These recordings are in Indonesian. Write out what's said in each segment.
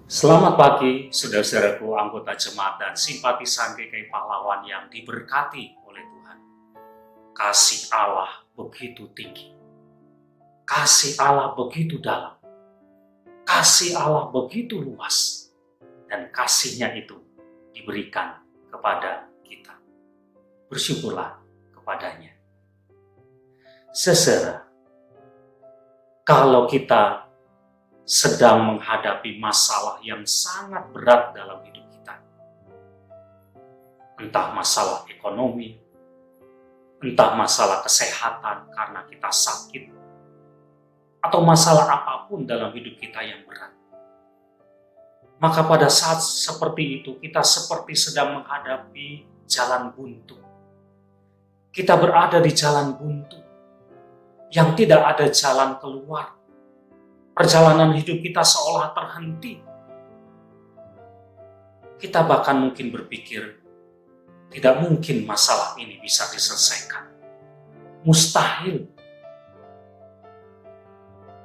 Selamat pagi, saudara-saudaraku, anggota jemaat dan simpatisan GKI Pahlawan yang diberkati oleh Tuhan. Kasih Allah begitu tinggi, kasih Allah begitu dalam, kasih Allah begitu luas, dan kasih-Nya itu diberikan kepada kita. Bersyukurlah kepadanya. Saudara, kalau kita sedang menghadapi masalah yang sangat berat dalam hidup kita, entah masalah ekonomi, entah masalah kesehatan karena kita sakit, atau masalah apapun dalam hidup kita yang berat, maka pada saat seperti itu kita seperti sedang menghadapi jalan buntu. Kita berada di jalan buntu yang tidak ada jalan keluar. Perjalanan hidup kita seolah terhenti. Kita bahkan mungkin berpikir, tidak mungkin masalah ini bisa diselesaikan. Mustahil.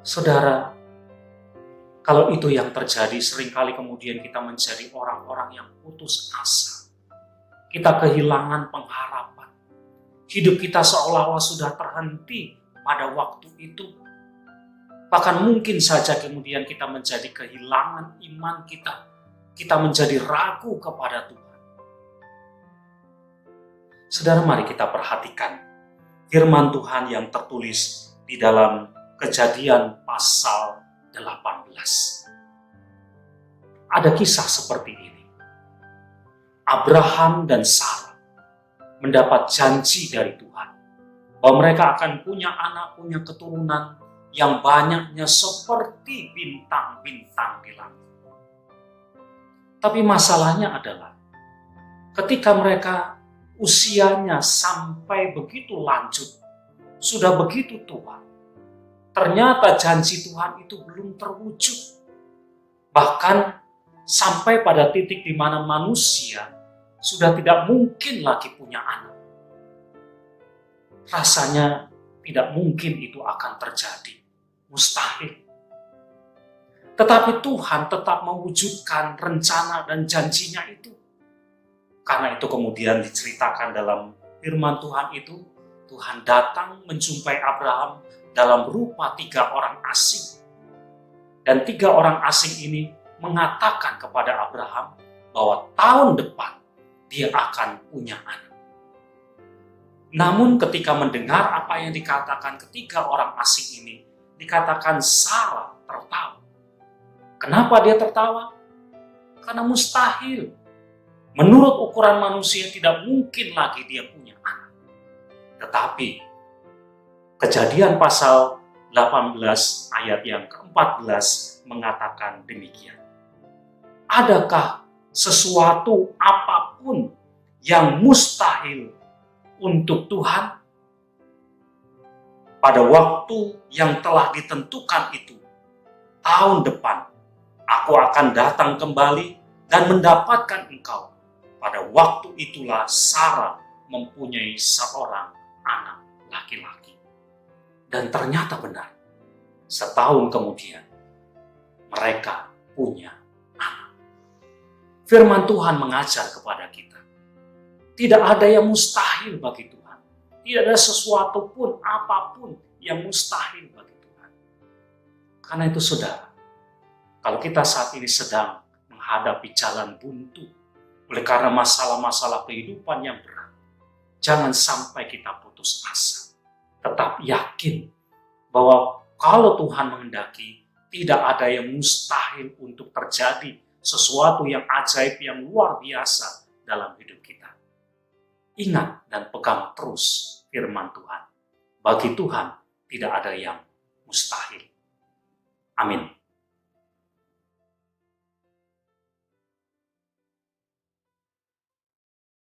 Saudara, kalau itu yang terjadi, seringkali kemudian kita menjadi orang-orang yang putus asa. Kita kehilangan pengharapan. Hidup kita seolah-olah sudah terhenti pada waktu itu. Bahkan mungkin saja kemudian kita menjadi kehilangan iman kita. Kita menjadi ragu kepada Tuhan. Saudara, mari kita perhatikan firman Tuhan yang tertulis di dalam Kejadian pasal 18. Ada kisah seperti ini. Abraham dan Sarah mendapat janji dari Tuhan bahwa mereka akan punya anak, punya keturunan yang banyaknya seperti bintang-bintang di langit. Tapi masalahnya adalah ketika mereka usianya sampai begitu lanjut, sudah begitu tua, ternyata janji Tuhan itu belum terwujud. Bahkan sampai pada titik di mana manusia sudah tidak mungkin lagi punya anak. Rasanya tidak mungkin itu akan terjadi. Mustahil. Tetapi Tuhan tetap mewujudkan rencana dan janjinya itu. Karena itu kemudian diceritakan dalam firman Tuhan itu, Tuhan datang menjumpai Abraham dalam rupa 3 orang asing. Dan 3 orang asing ini mengatakan kepada Abraham bahwa tahun depan dia akan punya anak. Namun ketika mendengar apa yang dikatakan ketiga orang asing ini, dikatakan Sarah tertawa. Kenapa dia tertawa? Karena mustahil. Menurut ukuran manusia tidak mungkin lagi dia punya anak. Tetapi Kejadian pasal 18 ayat yang ke-14 mengatakan demikian. Adakah sesuatu apapun yang mustahil untuk Tuhan? Pada waktu yang telah ditentukan itu, tahun depan, aku akan datang kembali dan mendapatkan engkau. Pada waktu itulah Sarah mempunyai seorang anak laki-laki. Dan ternyata benar, setahun kemudian, mereka punya anak. Firman Tuhan mengajar kepada kita, tidak ada yang mustahil bagi Tuhan. Tidak ada sesuatu pun, apapun yang mustahil bagi Tuhan. Karena itu saudara, kalau kita saat ini sedang menghadapi jalan buntu, oleh karena masalah-masalah kehidupan yang berat, jangan sampai kita putus asa. Tetap yakin bahwa kalau Tuhan menghendaki, tidak ada yang mustahil untuk terjadi sesuatu yang ajaib, yang luar biasa dalam hidup kita. Ingat dan pegang terus firman Tuhan. Bagi Tuhan tidak ada yang mustahil. Amin.